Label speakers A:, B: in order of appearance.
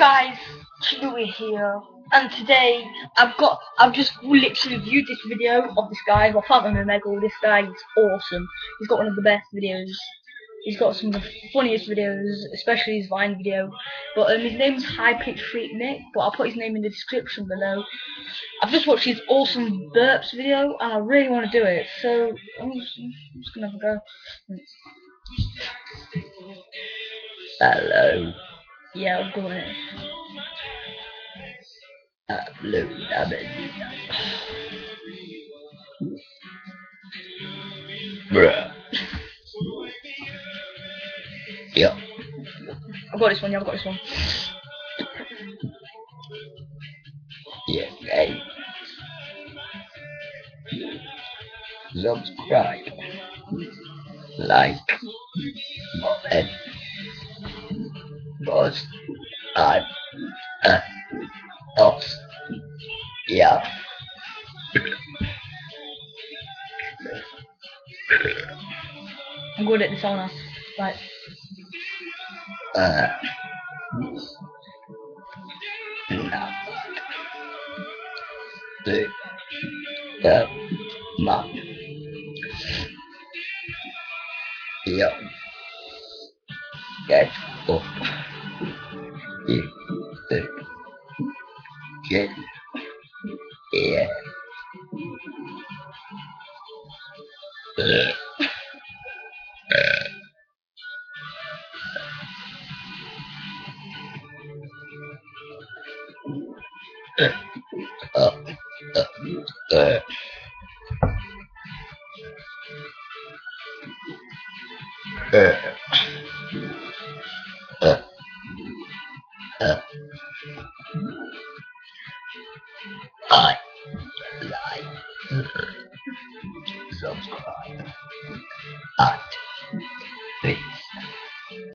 A: guys, Chewy here, and today I've just literally viewed this video of this guy, well, Phantom Omegle. This guy is awesome. He's got one of the best videos. He's got some of the funniest videos, especially his Vine video. But his name's High Pitch Freak Nick, but I'll put his name in the description below. I've just watched his awesome burps video, and I really want to do it, so I'm just gonna have a go.
B: Hello.
A: Yeah, I'm doing it.
B: Hello, David. Bruh. Yeah.
A: I've got this one. Yeah, I've got this one.
B: Yeah, hey. Subscribe. Like. And boss. I'm off. Yeah.
A: I'm good at this all now. Right.
B: Now. The map. Yeah. Get up. Get. Yeah. I like subscribe.